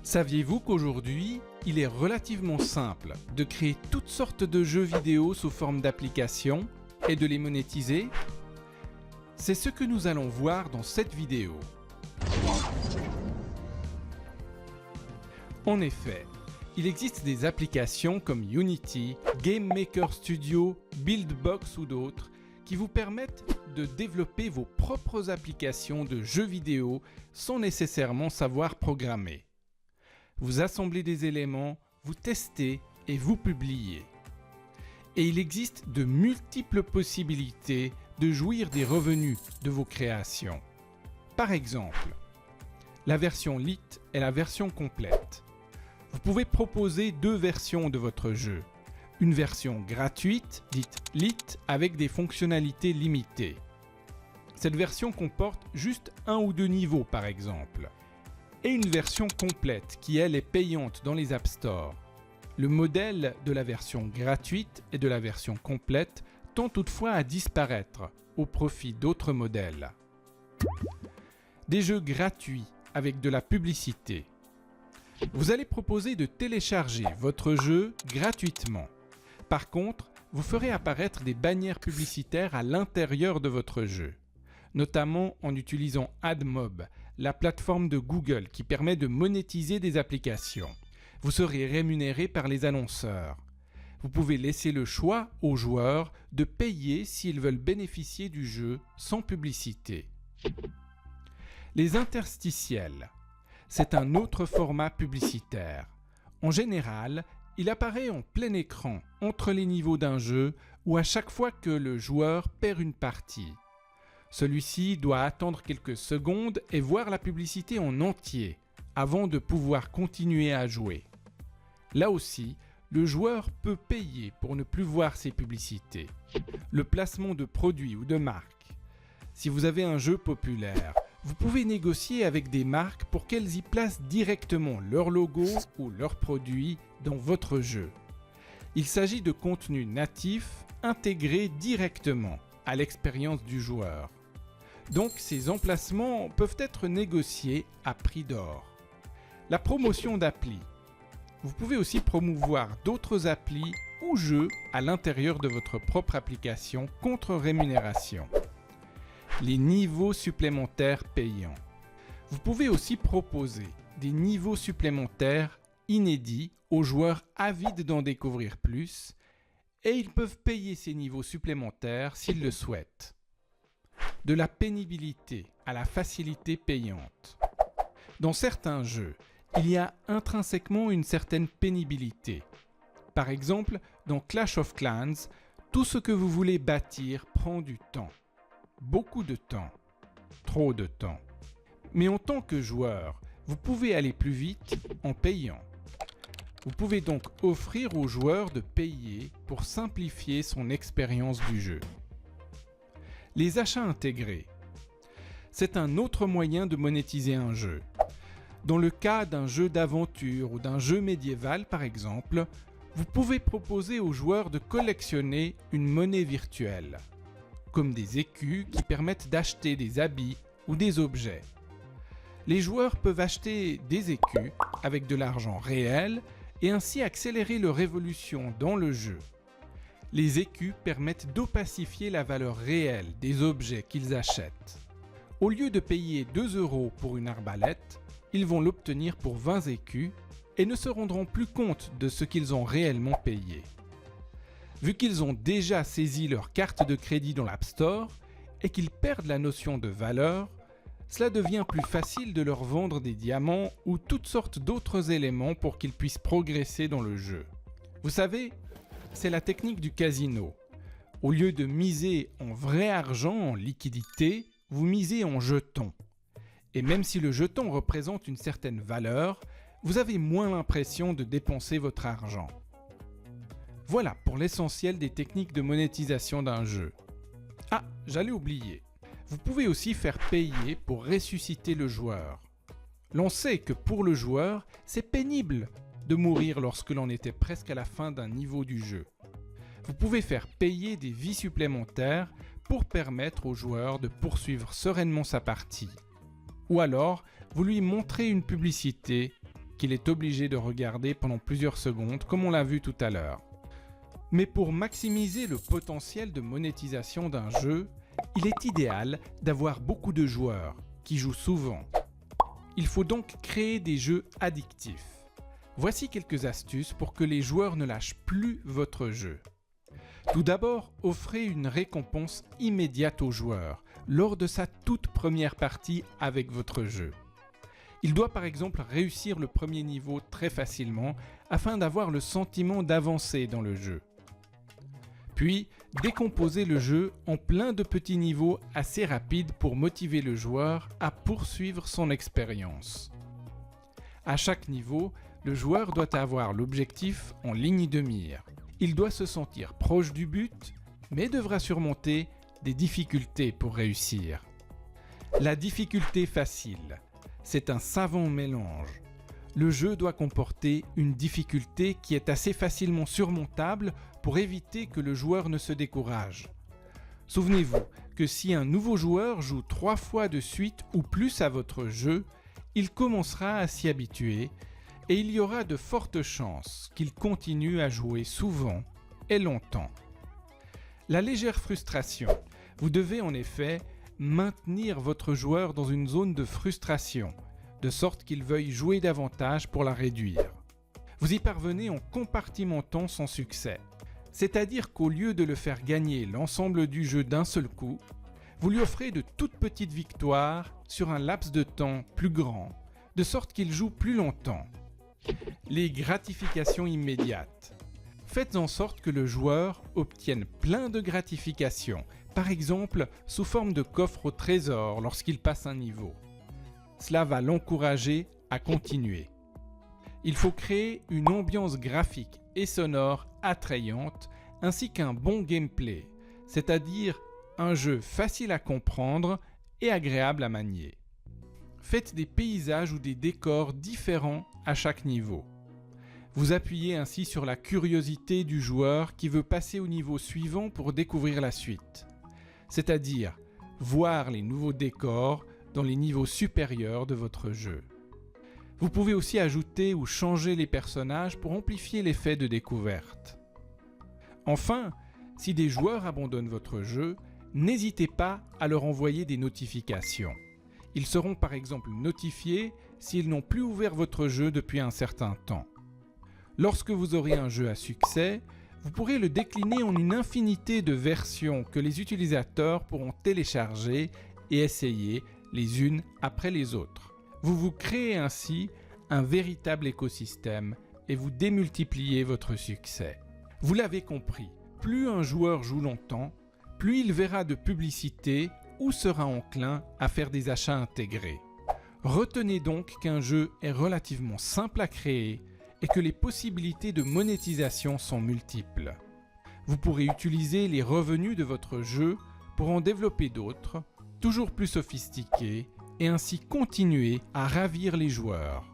Saviez-vous qu'aujourd'hui, il est relativement simple de créer toutes sortes de jeux vidéo sous forme d'applications et de les monétiser? C'est ce que nous allons voir dans cette vidéo. En effet, il existe des applications comme Unity, Game Maker Studio, Buildbox ou d'autres qui vous permettent de développer vos propres applications de jeux vidéo sans nécessairement savoir programmer. Vous assemblez des éléments, vous testez et vous publiez. Et il existe de multiples possibilités de jouir des revenus de vos créations. Par exemple, la version Lite est la version complète. Vous pouvez proposer deux versions de votre jeu. Une version gratuite, dite Lite, avec des fonctionnalités limitées. Cette version comporte juste 1 ou 2 niveaux par exemple. Et une version complète qui, elle, est payante dans les App Store. Le modèle de la version gratuite et de la version complète tend toutefois à disparaître au profit d'autres modèles. Des jeux gratuits avec de la publicité. Vous allez proposer de télécharger votre jeu gratuitement. Par contre, vous ferez apparaître des bannières publicitaires à l'intérieur de votre jeu, notamment en utilisant AdMob, la plateforme de Google qui permet de monétiser des applications. Vous serez rémunéré par les annonceurs. Vous pouvez laisser le choix aux joueurs de payer s'ils veulent bénéficier du jeu sans publicité. Les interstitiels, c'est un autre format publicitaire. En général, il apparaît en plein écran entre les niveaux d'un jeu ou à chaque fois que le joueur perd une partie. Celui-ci doit attendre quelques secondes et voir la publicité en entier avant de pouvoir continuer à jouer. Là aussi, le joueur peut payer pour ne plus voir ses publicités. Le placement de produits ou de marques. Si vous avez un jeu populaire, vous pouvez négocier avec des marques pour qu'elles y placent directement leur logo ou leurs produits dans votre jeu. Il s'agit de contenu natif intégré directement à l'expérience du joueur. Donc ces emplacements peuvent être négociés à prix d'or. La promotion d'applis. Vous pouvez aussi promouvoir d'autres applis ou jeux à l'intérieur de votre propre application contre rémunération. Les niveaux supplémentaires payants. Vous pouvez aussi proposer des niveaux supplémentaires inédits aux joueurs avides d'en découvrir plus et ils peuvent payer ces niveaux supplémentaires s'ils le souhaitent. De la pénibilité à la facilité payante. Dans certains jeux, il y a intrinsèquement une certaine pénibilité. Par exemple, dans Clash of Clans, tout ce que vous voulez bâtir prend du temps. Beaucoup de temps. Trop de temps. Mais en tant que joueur, vous pouvez aller plus vite en payant. Vous pouvez donc offrir aux joueurs de payer pour simplifier son expérience du jeu. Les achats intégrés. C'est un autre moyen de monétiser un jeu. Dans le cas d'un jeu d'aventure ou d'un jeu médiéval par exemple, vous pouvez proposer aux joueurs de collectionner une monnaie virtuelle, comme des écus qui permettent d'acheter des habits ou des objets. Les joueurs peuvent acheter des écus avec de l'argent réel et ainsi accélérer leur évolution dans le jeu. Les écus permettent d'opacifier la valeur réelle des objets qu'ils achètent. Au lieu de payer 2 € pour une arbalète, ils vont l'obtenir pour 20 écus et ne se rendront plus compte de ce qu'ils ont réellement payé. Vu qu'ils ont déjà saisi leur carte de crédit dans l'App Store et qu'ils perdent la notion de valeur, cela devient plus facile de leur vendre des diamants ou toutes sortes d'autres éléments pour qu'ils puissent progresser dans le jeu. Vous savez, c'est la technique du casino. Au lieu de miser en vrai argent, en liquidité, vous misez en jetons. Et même si le jeton représente une certaine valeur, vous avez moins l'impression de dépenser votre argent. Voilà pour l'essentiel des techniques de monétisation d'un jeu. Ah, j'allais oublier. Vous pouvez aussi faire payer pour ressusciter le joueur. L'on sait que pour le joueur, c'est pénible de mourir lorsque l'on était presque à la fin d'un niveau du jeu. Vous pouvez faire payer des vies supplémentaires pour permettre au joueur de poursuivre sereinement sa partie. Ou alors, vous lui montrez une publicité qu'il est obligé de regarder pendant plusieurs secondes, comme on l'a vu tout à l'heure. Mais pour maximiser le potentiel de monétisation d'un jeu, il est idéal d'avoir beaucoup de joueurs qui jouent souvent. Il faut donc créer des jeux addictifs. Voici quelques astuces pour que les joueurs ne lâchent plus votre jeu. Tout d'abord, offrez une récompense immédiate au joueur lors de sa toute première partie avec votre jeu. Il doit par exemple réussir le premier niveau très facilement afin d'avoir le sentiment d'avancer dans le jeu. Puis, décomposez le jeu en plein de petits niveaux assez rapides pour motiver le joueur à poursuivre son expérience. À chaque niveau, le joueur doit avoir l'objectif en ligne de mire. Il doit se sentir proche du but, mais devra surmonter des difficultés pour réussir. La difficulté facile, c'est un savant mélange. Le jeu doit comporter une difficulté qui est assez facilement surmontable pour éviter que le joueur ne se décourage. Souvenez-vous que si un nouveau joueur joue 3 fois de suite ou plus à votre jeu, il commencera à s'y habituer et il y aura de fortes chances qu'il continue à jouer souvent et longtemps. La légère frustration. Vous devez en effet maintenir votre joueur dans une zone de frustration, de sorte qu'il veuille jouer davantage pour la réduire. Vous y parvenez en compartimentant son succès. C'est-à-dire qu'au lieu de le faire gagner l'ensemble du jeu d'un seul coup, vous lui offrez de toutes petites victoires sur un laps de temps plus grand, de sorte qu'il joue plus longtemps. Les gratifications immédiates. Faites en sorte que le joueur obtienne plein de gratifications, par exemple sous forme de coffre au trésor lorsqu'il passe un niveau. Cela va l'encourager à continuer. Il faut créer une ambiance graphique et sonore attrayante ainsi qu'un bon gameplay, c'est-à-dire un jeu facile à comprendre et agréable à manier. Faites des paysages ou des décors différents à chaque niveau. Vous appuyez ainsi sur la curiosité du joueur qui veut passer au niveau suivant pour découvrir la suite, c'est-à-dire voir les nouveaux décors dans les niveaux supérieurs de votre jeu. Vous pouvez aussi ajouter ou changer les personnages pour amplifier l'effet de découverte. Enfin, si des joueurs abandonnent votre jeu, n'hésitez pas à leur envoyer des notifications. Ils seront par exemple notifiés s'ils n'ont plus ouvert votre jeu depuis un certain temps. Lorsque vous aurez un jeu à succès, vous pourrez le décliner en une infinité de versions que les utilisateurs pourront télécharger et essayer les unes après les autres. Vous vous créez ainsi un véritable écosystème et vous démultipliez votre succès. Vous l'avez compris, plus un joueur joue longtemps, plus il verra de publicité ou sera enclin à faire des achats intégrés. Retenez donc qu'un jeu est relativement simple à créer et que les possibilités de monétisation sont multiples. Vous pourrez utiliser les revenus de votre jeu pour en développer d'autres, toujours plus sophistiqués, et ainsi continuer à ravir les joueurs.